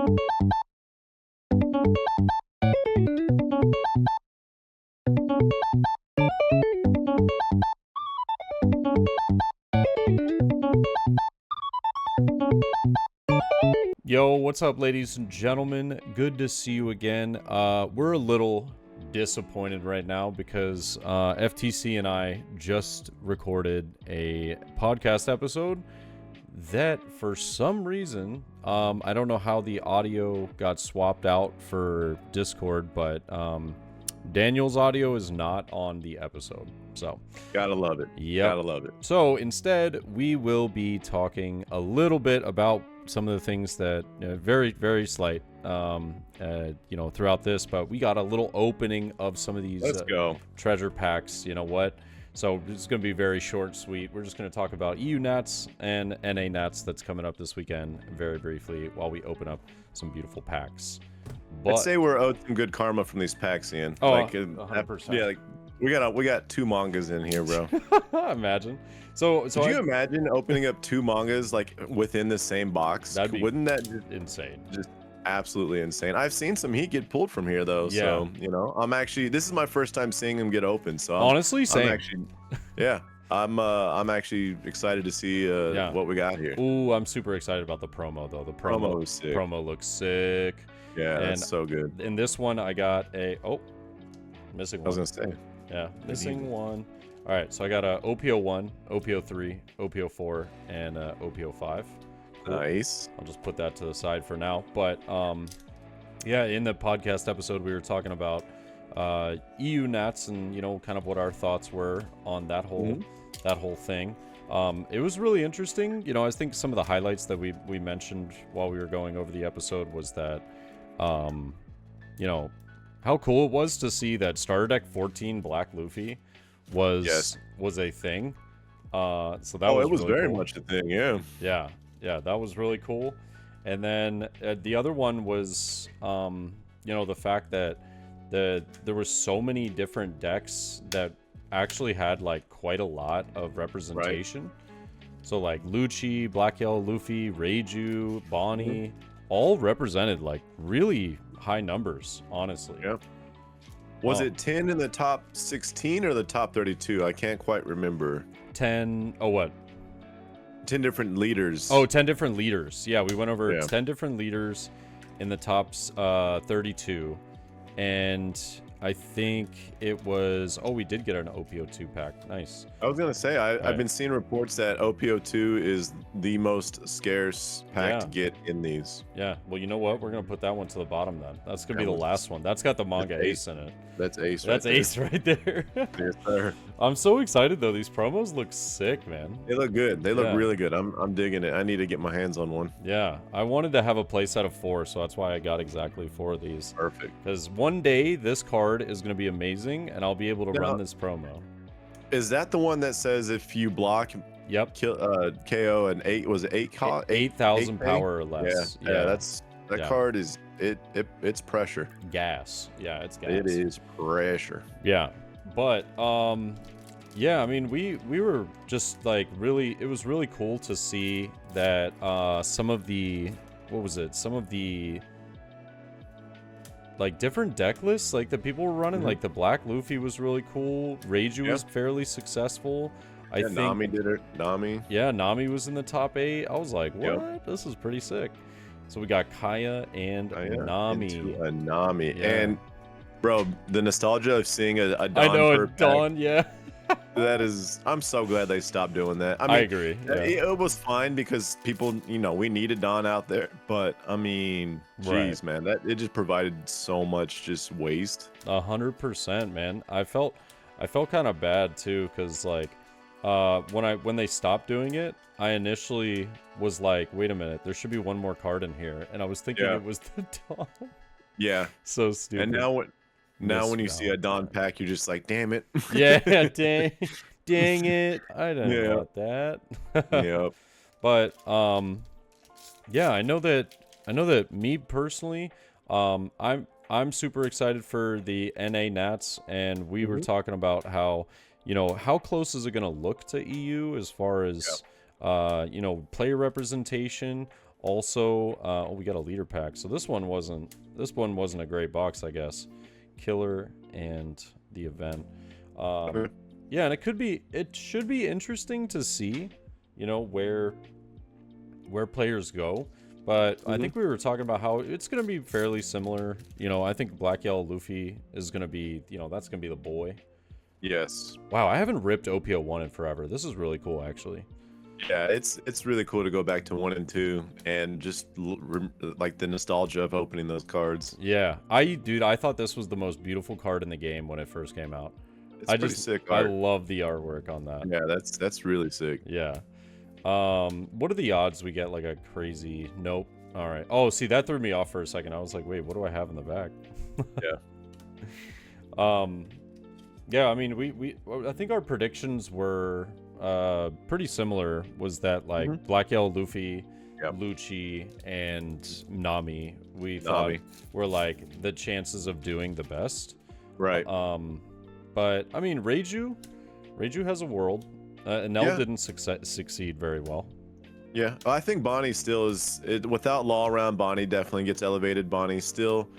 Yo, what's up, ladies and gentlemen? Good to see you again. We're a little disappointed right now because FTC and I just recorded a podcast episode that, for some reason, I don't know how the audio got swapped out for Discord, but Daniel's audio is not on the episode. So gotta love it. Yeah, gotta love it. So instead, we will be talking a little bit about some of the things that very, very slight, throughout this, but we got a little opening of some of these treasure packs. You know what? So it's going to be very short, sweet. We're just going to talk about EU Nats and NA Nats that's coming up this weekend very briefly while we open up some beautiful packs. But I'd say we're owed some good karma from these packs, Ian. Oh, like 100%. Yeah, like we got 2 mangas in here, bro. Imagine. So could you imagine opening up 2 mangas like within the same box? Wouldn't that just insane? Just absolutely insane. I've seen some heat get pulled from here though. Yeah. So I'm actually, this is my first time seeing them get open. So honestly, same. I'm actually excited to see what we got here. Ooh, I'm super excited about the promo though. The promo is sick. Promo looks sick. Yeah, that's so good. In this one, I got missing one. I was gonna say. Yeah, missing one. All right, so I got a OPO1, OPO3, OPO4, and OPO5. Cool. Nice. I'll just put that to the side for now. But yeah, in the podcast episode, we were talking about EU Nats and kind of what our thoughts were on that whole thing. It was really interesting. I think some of the highlights that we mentioned while we were going over the episode was that how cool it was to see that starter deck 14 Black Luffy was a thing. So that was it was really very cool. much a thing. Yeah, that was really cool. And then the other one was the fact that there was so many different decks that actually had like quite a lot of representation. Right. So like Lucci, Black Yellow Luffy, Reiju, Bonnie, all represented like really high numbers, honestly. Yep. Was it 10 in the top 16 or the top 32? I can't quite remember. 10. Oh, what? 10 different leaders. Oh, 10 different leaders. Yeah, we went over 10 different leaders in the top 32. And I think it was... Oh, we did get an OPO2 pack. Nice. I was going to say, I've been seeing reports that OPO2 is the most scarce pack to get in these. Yeah. Well, you know what? We're going to put that one to the bottom then. That's going to be the last one. That's got the manga ace in it. That's ace right there. Yes, sir. I'm so excited, though. These promos look sick, man. They look good. They look really good. I'm digging it. I need to get my hands on one. Yeah. I wanted to have a playset of 4, so that's why I got exactly 4 of these. Perfect. Because one day, this card is going to be amazing, and I'll be able to run this promo. Is that the one that says if you block... Yep. KO and 8,000 power or less. Yeah. That card is it's pressure. Gas. Yeah, it's gas. It is pressure. Yeah. But yeah, I mean we were just like it was really cool to see that some of the like different deck lists like that people were running, like the Black Luffy was really cool. Reiju was fairly successful. I think Nami did it. Nami. Yeah, Nami was in the top 8. I was like, what? This is pretty sick. So we got Kaya and Nami. Nami. Yeah. And bro, the nostalgia of seeing a Dawn. I know, a Dawn, that is, I'm so glad they stopped doing that. I mean, I agree. Yeah. It was fine because people, we needed Dawn out there. But I mean, geez, man, it just provided so much just waste. 100%, man. I felt kind of bad too, because like, when they stopped doing it, I initially was like, wait a minute, there should be one more card in here, and I was thinking it was the Dawn. Yeah. So stupid. And now when you see a Dawn pack, you're just like, damn it. Yeah, dang it. I don't know about that. Yep. But yeah, I know that me personally, I'm super excied for the NA Nats, and we were talking about how how close is it going to look to EU as far as, player representation, Also, we got a leader pack. So this one wasn't a great box, I guess. Killer and the event. Yeah, and it should be interesting to see, where players go. But I think we were talking about how it's going to be fairly similar. I think Black Yellow Luffy is going to be, that's going to be the boy. Yes. Wow, I haven't ripped OPO1 in forever. This is really cool, actually. Yeah, it's really cool to go back to 1 and 2 and just like the nostalgia of opening those cards. Yeah, I thought this was the most beautiful card in the game when it first came out. It's pretty sick art. I love the artwork on that. Yeah, that's really sick. Yeah. What are the odds we get like a crazy? Nope. All right. Oh, see, that threw me off for a second. I was like, wait, what do I have in the back? Yeah. Yeah. I mean, I think our predictions were pretty similar. Was that like Black Yellow Luffy, Lucci, and Nami? We thought were like the chances of doing the best. Right. But I mean, Reiju has a world. Enel didn't succeed very well. Yeah, I think Bonnie still is. Without Law around, Bonnie definitely gets elevated. Bonnie still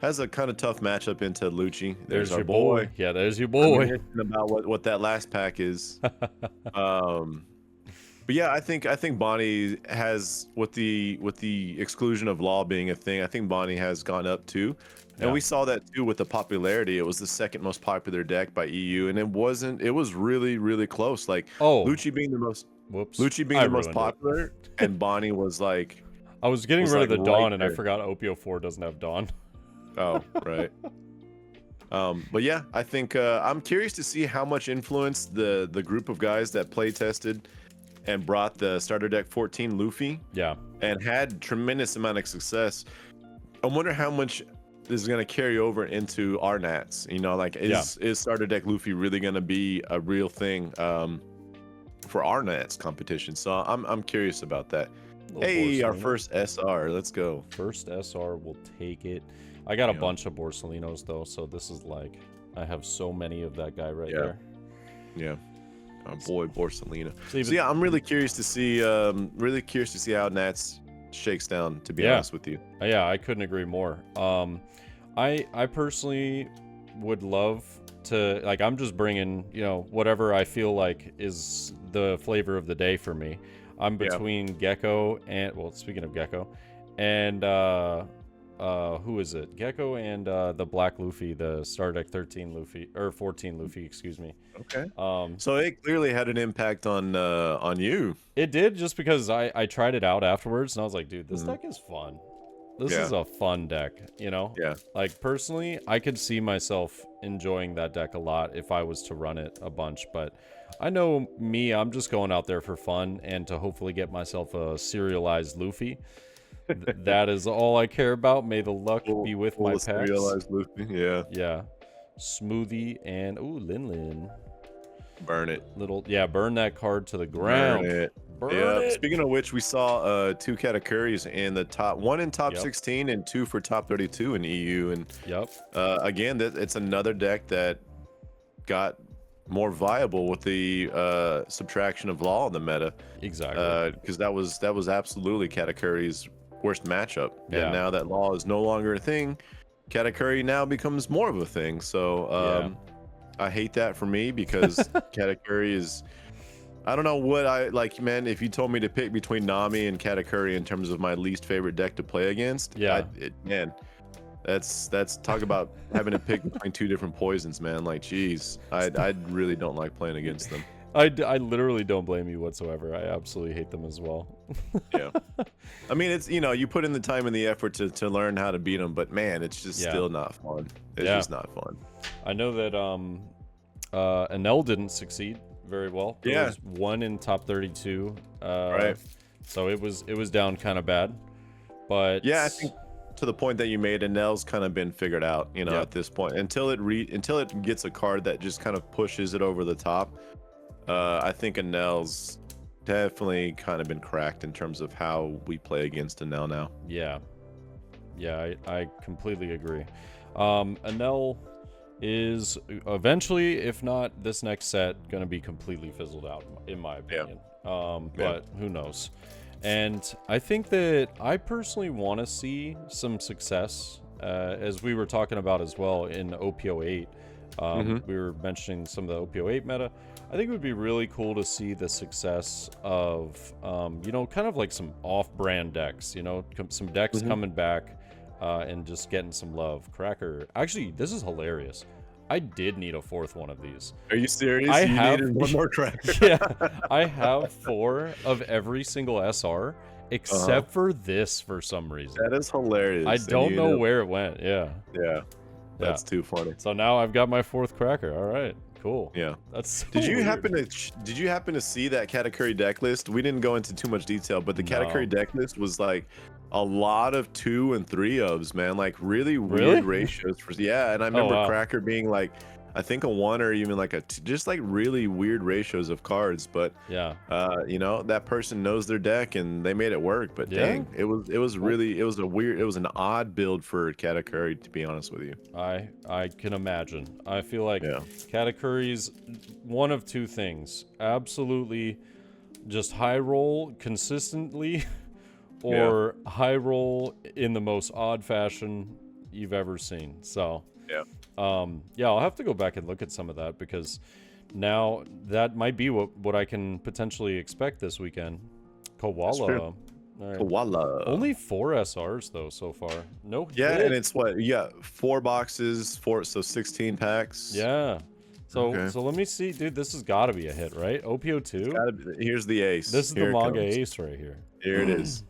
has a kind of tough matchup into Lucci. There's our boy. Yeah, there's your boy. About what that last pack is. But yeah, I think Bonnie has, with the exclusion of Law being a thing, I think Bonnie has gone up too. And we saw that too with the popularity. It was the second most popular deck by EU, and it was really, really close. Like Lucci being the most popular, and Bonnie was like, I was getting rid of the Dawn, and I forgot OPO4 doesn't have Dawn. Oh, right. But yeah, I think I'm curious to see how much influence the group of guys that play tested and brought the starter deck 14 Luffy, and had tremendous amount of success. I wonder how much this is going to carry over into our Nats. Like is starter deck Luffy really going to be a real thing for our Nats competition? So I'm curious about that. Hey, our first SR, let's go. First SR, we'll take it. I got a bunch of Borsalinos though, so this is like, I have so many of that guy right there. Yeah. Our boy Borsalino. So yeah, I'm really curious to see how Nats shakes down, to be honest with you. Yeah, I couldn't agree more. I personally would love to, like, I'm just bringing, whatever I feel like is the flavor of the day for me. I'm between Gecko and, well, speaking of Gecko, and who is it? Gecko and the Black Luffy, the Star Deck 13 Luffy, or 14 Luffy, excuse me. Okay. So it clearly had an impact on you. It did, just because I tried it out afterwards, and I was like, dude, this deck is fun. This is a fun deck, Yeah. Like, personally, I could see myself enjoying that deck a lot if I was to run it a bunch, but I know me, I'm just going out there for fun and to hopefully get myself a serialized Luffy. That is all I care about. May the luck be with my packs. Serialized Luffy, yeah. Smoothie and Lin. Burn it. Burn that card to the ground. Burn it. Speaking of which, we saw 2 Katakuris in the top, 1 in top 16 and 2 for top 32 in EU. And again, it's another deck that got more viable with the subtraction of Law in the meta. Exactly. Because that was absolutely Katakuri's worst matchup. And now that Law is no longer a thing, Katakuri now becomes more of a thing. So I hate that for me, because Katakuri is, I don't know what I like, man. If you told me to pick between Nami and Katakuri in terms of my least favorite deck to play against, man, that's talk about having to pick between 2 different poisons, man. Like, geez, I really don't like playing against them. I literally don't blame you whatsoever. I absolutely hate them as well. Yeah. I mean, it's, you put in the time and the effort to learn how to beat them, but man, it's just still not fun. It's just not fun. I know that Enel didn't succeed very well. It was 1 in top 32. Right. So it was down kind of bad. But yeah, I think to the point that you made, Enel's kind of been figured out, at this point. Until it gets a card that just kind of pushes it over the top. I think Enel's definitely kind of been cracked in terms of how we play against Enel now. Yeah, I completely agree. Enel is eventually, if not this next set, going to be completely fizzled out, in my opinion. But who knows? And I think that I personally want to see some success, as we were talking about as well in OPO8. We were mentioning some of the OPO8 meta. I think it would be really cool to see the success of, you know, kind of like some off-brand decks, you know, some decks coming back and just getting some love. Cracker. Actually, this is hilarious. I did need a fourth one of these. Are you serious? You needed one more cracker? Yeah, I have 4 of every single SR except for this for some reason. That is hilarious. I don't know where it went. Yeah. That's too funny. So now I've got my 4th cracker. All right, cool. Yeah. That's so Did you weird. happen to see that Katakuri deck list? We didn't go into too much detail, but the Katakuri deck list was like a lot of 2 and 3 ofs, man. Like really weird ratios for and I remember Cracker being like, I think a 1 or even like a 2, just like really weird ratios of cards. But you know, that person knows their deck and they made it work. But dang, it was an odd build for Katakuri, to be honest with you. I can imagine. I feel like Katakuri's one of 2 things: absolutely just high roll consistently, or high roll in the most odd fashion you've ever seen. So I'll have to go back and look at some of that, because now that might be what I can potentially expect this weekend. Koala. Right. Koala. Only 4 SRs though so far. No hit. And it's what? 4 boxes, so 16 packs. Yeah. So let me see, dude. This has got to be a hit, right? OPO2. Here's the ace. This is the manga ace right here. Here it is.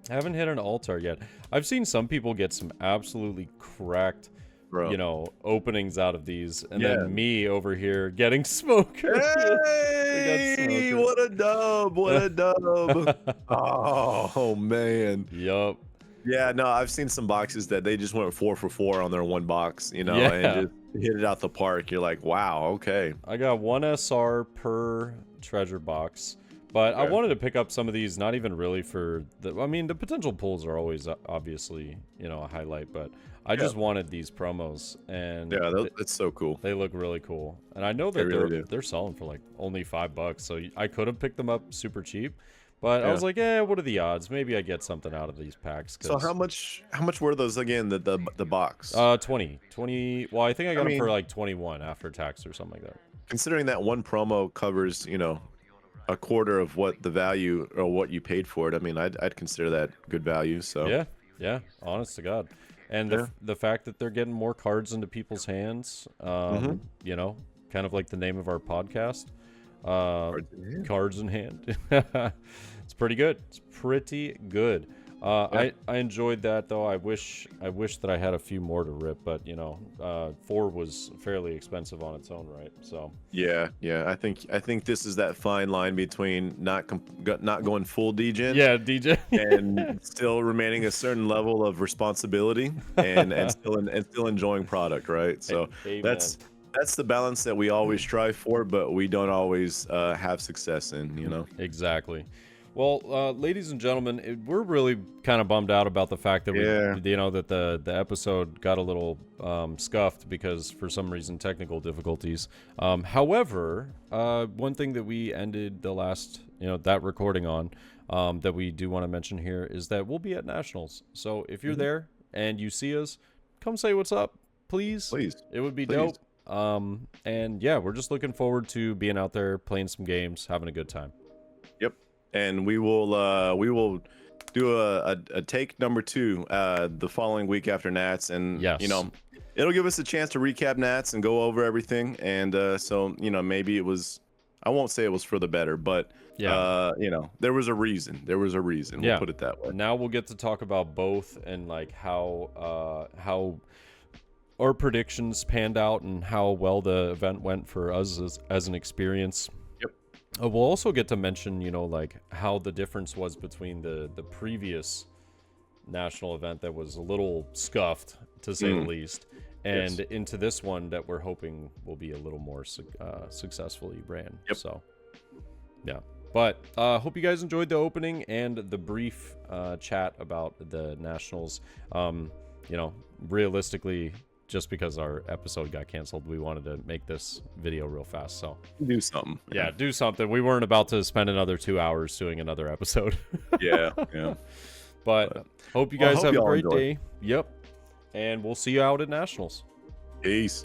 I haven't hit an altar yet. I've seen some people get some absolutely cracked, you know, openings out of these, and then me over here getting Smoker. Hey, what a dub! What a dub! Oh man. Yup. Yeah, no, I've seen some boxes that they just went 4 for 4 on their one box, you know, and just hit it out the park. You're like, wow, okay. I got 1 SR per treasure box. But I wanted to pick up some of these, not even really for the... I mean, the potential pulls are always obviously, you know, a highlight, but I just wanted these promos, and... Yeah, that's so cool. They look really cool. And I know that they're selling for, like, only $5, so I could have picked them up super cheap, but I was like, what are the odds? Maybe I get something out of these packs. So how much were those again, the box? 20. Well, I think I got them for, like, 21 after tax or something like that. Considering that one promo covers, you know, a quarter of what the value or what you paid for it, I mean, I'd consider that good value. So yeah, honest to God. And the fact that they're getting more cards into people's hands, you know, kind of like the name of our podcast, cards in hand. It's pretty good. It's pretty good. I enjoyed that though. I wish that I had a few more to rip, but you know, 4 was fairly expensive on its own right. So yeah, I think this is that fine line between not going full degen, DJ, and still remaining a certain level of responsibility and still enjoying product, right? So that's the balance that we always strive for, but we don't always have success in, you know. Exactly. Well, ladies and gentlemen, we're really kind of bummed out about the fact that you know, that the episode got a little scuffed because for some reason technical difficulties. However, one thing that we ended the last, you know, that recording on, that we do want to mention here is that we'll be at Nationals. So if you're there and you see us, come say what's up, please. It would be dope. And yeah, we're just looking forward to being out there, playing some games, having a good time. Yep. And we will do a take number 2 the following week after Nats, and you know, it'll give us a chance to recap Nats and go over everything. And so, you know, maybe it was, I won't say it was for the better, but you know, there was a reason. We'll put it that way. Now we'll get to talk about both and like how our predictions panned out and how well the event went for us as an experience. We'll also get to mention, you know, like how the difference was between the previous national event that was a little scuffed, to say the least, and into this one that we're hoping will be a little more successfully ran. So, yeah. But hope you guys enjoyed the opening and the brief chat about the nationals. You know, realistically, just because our episode got canceled, we wanted to make this video real fast. So do something. Yeah, do something. We weren't about to spend another 2 hours doing another episode. Yeah. But hope you guys have a great enjoy. day. Yep. And we'll see you out at Nationals. Peace.